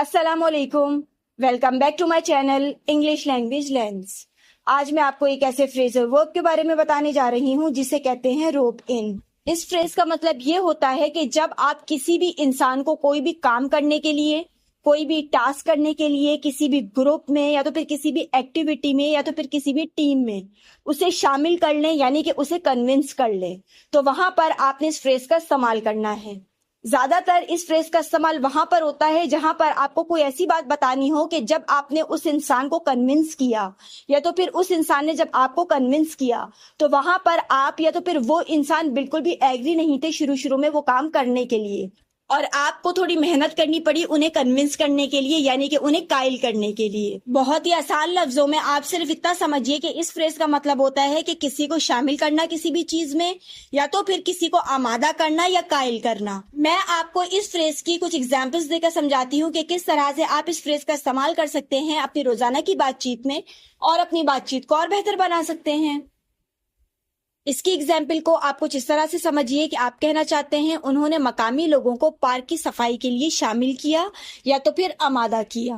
السلام علیکم، welcome back to my channel English language lens. آج میں آپ کو ایک ایسے فریزل ورب کے بارے میں بتانے جا رہی ہوں جسے کہتے ہیں روپ ان۔ اس فریز کا مطلب یہ ہوتا ہے کہ جب آپ کسی بھی انسان کو کوئی بھی کام کرنے کے لیے، کوئی بھی ٹاسک کرنے کے لیے کسی بھی گروپ میں یا تو پھر کسی بھی ایکٹیویٹی میں یا تو پھر کسی بھی ٹیم میں اسے شامل کر لیں، یعنی کہ اسے کنونس کر لیں، تو وہاں پر آپ نے اس فریز کا استعمال کرنا ہے۔ زیادہ تر اس فریز کا استعمال وہاں پر ہوتا ہے جہاں پر آپ کو کوئی ایسی بات بتانی ہو کہ جب آپ نے اس انسان کو کنونس کیا یا تو پھر اس انسان نے جب آپ کو کنونس کیا تو وہاں پر آپ یا تو پھر وہ انسان بالکل بھی ایگری نہیں تھے شروع میں وہ کام کرنے کے لیے، اور آپ کو تھوڑی محنت کرنی پڑی انہیں کنونس کرنے کے لیے، یعنی کہ انہیں قائل کرنے کے لیے۔ بہت ہی آسان لفظوں میں آپ صرف اتنا سمجھیے کہ اس فریز کا مطلب ہوتا ہے کہ کسی کو شامل کرنا کسی بھی چیز میں، یا تو پھر کسی کو آمادہ کرنا یا قائل کرنا۔ میں آپ کو اس فریز کی کچھ ایگزامپلز دے کر سمجھاتی ہوں کہ کس طرح سے آپ اس فریز کا استعمال کر سکتے ہیں اپنی روزانہ کی بات چیت میں اور اپنی بات چیت کو اور بہتر بنا سکتے ہیں۔ اس کی ایگزامپل کو آپ کچھ اس طرح سے سمجھیے کہ آپ کہنا چاہتے ہیں انہوں نے مقامی لوگوں کو پارک کی صفائی کے لیے شامل کیا یا تو پھر آمادہ کیا۔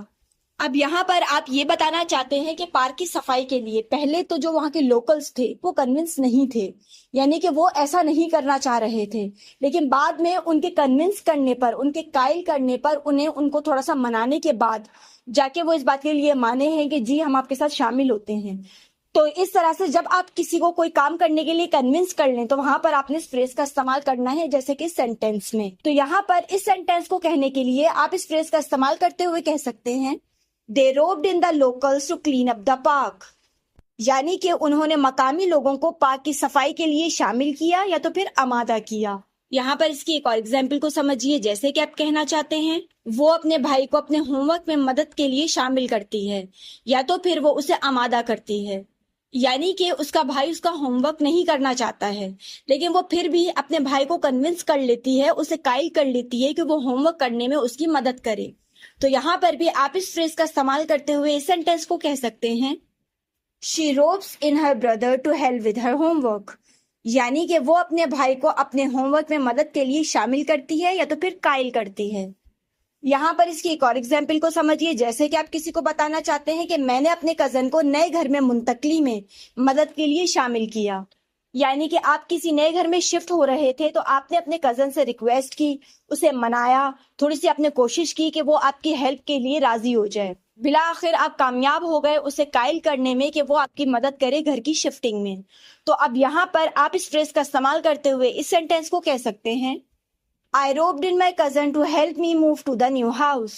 اب یہاں پر آپ یہ بتانا چاہتے ہیں کہ پارک کی صفائی کے لیے پہلے تو جو وہاں کے لوکلز تھے وہ کنونس نہیں تھے، یعنی کہ وہ ایسا نہیں کرنا چاہ رہے تھے، لیکن بعد میں ان کے کنونس کرنے پر، ان کے قائل کرنے پر، ان کو تھوڑا سا منانے کے بعد جا کے وہ اس بات کے لیے مانے ہیں کہ جی ہم آپ کے ساتھ شامل ہوتے ہیں۔ تو اس طرح سے جب آپ کسی کو کوئی کام کرنے کے لیے کنونس کر لیں تو وہاں پر آپ نے اس فریز کا استعمال کرنا ہے، جیسے کہ سینٹینس میں۔ تو یہاں پر اس سینٹینس کو کہنے کے لیے آپ اس فریز کا استعمال کرتے ہوئے کہہ سکتے ہیں They roped in the locals to clean up the park، یعنی کہ انہوں نے مقامی لوگوں کو پارک کی صفائی کے لیے شامل کیا یا تو پھر آمادہ کیا۔ یہاں پر اس کی ایک اور ایگزامپل کو سمجھیے، جیسے کہ آپ کہنا چاہتے ہیں وہ اپنے بھائی کو اپنے ہوم ورک میں مدد کے لیے شامل کرتی ہے یا تو پھر وہ اسے آمادہ کرتی ہے، یعنی کہ اس کا بھائی اس کا ہوم ورک نہیں کرنا چاہتا ہے لیکن وہ پھر بھی اپنے بھائی کو کنونس کر لیتی ہے، اسے قائل کر لیتی ہے کہ وہ ہوم ورک کرنے میں اس کی مدد کرے۔ تو یہاں پر بھی آپ اس فریز کا استعمال کرتے ہوئے اس سینٹینس کو کہہ سکتے ہیں She ropes in her brother to help with her homework، یعنی کہ وہ اپنے بھائی کو اپنے ہوم ورک میں مدد کے لیے شامل کرتی ہے یا تو پھر قائل کرتی ہے۔ یہاں پر اس کی ایک اور ایگزامپل کو سمجھیے، جیسے کہ آپ کسی کو بتانا چاہتے ہیں کہ میں نے اپنے کزن کو نئے گھر میں منتقلی میں مدد کے لیے شامل کیا، یعنی کہ آپ کسی نئے گھر میں شفٹ ہو رہے تھے تو آپ نے اپنے کزن سے ریکویسٹ کی، اسے منایا، تھوڑی سی آپ نے کوشش کی کہ وہ آپ کی ہیلپ کے لیے راضی ہو جائے، بالآخر آپ کامیاب ہو گئے اسے قائل کرنے میں کہ وہ آپ کی مدد کرے گھر کی شفٹنگ میں۔ تو اب یہاں پر آپ اس فریز کا استعمال کرتے ہوئے اس سینٹینس کو کہہ سکتے ہیں I roped in my cousin to help me move to the new house،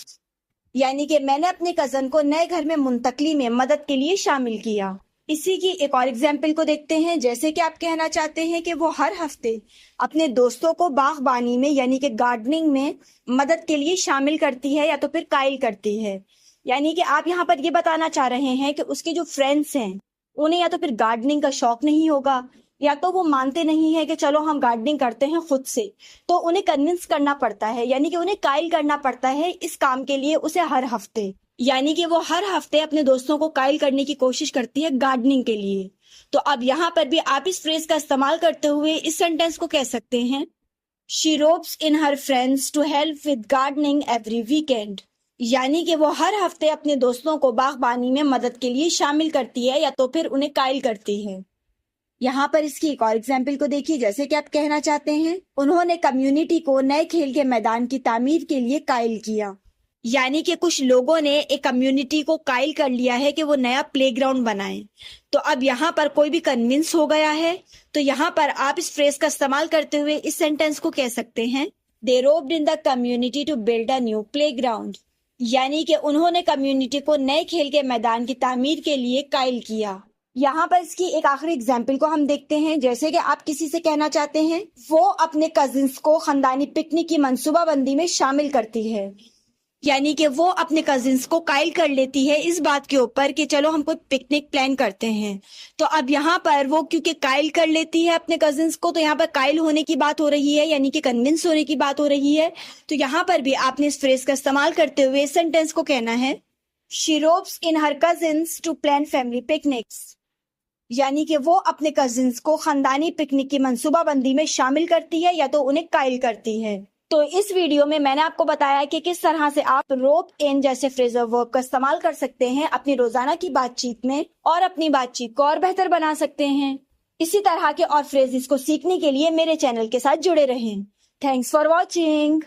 یعنی کہ میں نے اپنے کزن کو نئے گھر میں منتقلی میں مدد کے لیے شامل کیا۔ اسی کی ایک اور ایگزامپل کو دیکھتے ہیں، جیسے کہ آپ کہنا چاہتے ہیں کہ وہ ہر ہفتے اپنے دوستوں کو باغبانی میں یعنی کہ گارڈننگ میں مدد کے لیے شامل کرتی ہے یا تو پھر قائل کرتی ہے، یعنی کہ آپ یہاں پر یہ بتانا چاہ رہے ہیں کہ اس کے جو فرینڈس ہیں انہیں یا تو پھر گارڈننگ کا شوق نہیں ہوگا یا تو وہ مانتے نہیں ہیں کہ چلو ہم گارڈننگ کرتے ہیں خود سے، تو انہیں کنونس کرنا پڑتا ہے، یعنی کہ انہیں قائل کرنا پڑتا ہے اس کام کے لیے اسے ہر ہفتے، یعنی کہ وہ ہر ہفتے اپنے دوستوں کو قائل کرنے کی کوشش کرتی ہے گارڈننگ کے لیے۔ تو اب یہاں پر بھی آپ اس فریز کا استعمال کرتے ہوئے اس سینٹینس کو کہہ سکتے ہیں She ropes in her friends to help with gardening every weekend، یعنی کہ وہ ہر ہفتے اپنے دوستوں کو باغبانی میں مدد کے لیے شامل کرتی ہے یا تو پھر انہیں قائل کرتی ہے۔ یہاں پر اس کی ایک اور ایگزامپل کو دیکھیے، جیسے کہ آپ کہنا چاہتے ہیں انہوں نے کمیونٹی کو نئے کھیل کے میدان کی تعمیر کے لیے قائل کیا، یعنی کہ کچھ لوگوں نے ایک کمیونٹی کو قائل کر لیا ہے کہ وہ نیا پلے گراؤنڈ بنائیں۔ تو اب یہاں پر کوئی بھی کنونس ہو گیا ہے تو یہاں پر آپ اس فریز کا استعمال کرتے ہوئے اس سینٹینس کو کہہ سکتے ہیں They roped in the community to build a new playground، یعنی کہ انہوں نے کمیونٹی کو نئے کھیل کے میدان کی تعمیر کے لیے قائل کیا۔ یہاں پر اس کی ایک آخری ایگزامپل کو ہم دیکھتے ہیں، جیسے کہ آپ کسی سے کہنا چاہتے ہیں وہ اپنے کزنس کو خاندانی پکنک کی منصوبہ بندی میں شامل کرتی ہے، یعنی کہ وہ اپنے کزنس کو قائل کر لیتی ہے اس بات کے اوپر کہ چلو ہم کوئی پکنک پلان کرتے ہیں۔ تو اب یہاں پر وہ کیونکہ قائل کر لیتی ہے اپنے کزنس کو، تو یہاں پر قائل ہونے کی بات ہو رہی ہے، یعنی کہ کنونس ہونے کی بات ہو رہی ہے۔ تو یہاں پر بھی آپ نے اس فریز کا استعمال کرتے ہوئے اس سینٹینس کو کہنا ہے She ropes in her cousins to plan family picnics، یعنی کہ وہ اپنے کزنس کو خاندانی پکنک کی منصوبہ بندی میں شامل کرتی ہے یا تو انہیں قائل کرتی ہے۔ تو اس ویڈیو میں نے آپ کو بتایا کہ کس طرح سے آپ روپ ان جیسے فریزل ورب کا استعمال کر سکتے ہیں اپنی روزانہ کی بات چیت میں اور اپنی بات چیت کو اور بہتر بنا سکتے ہیں. اسی طرح کے اور فریزز کو سیکھنے کے لیے میرے چینل کے ساتھ جڑے رہیں. Thanks for watching.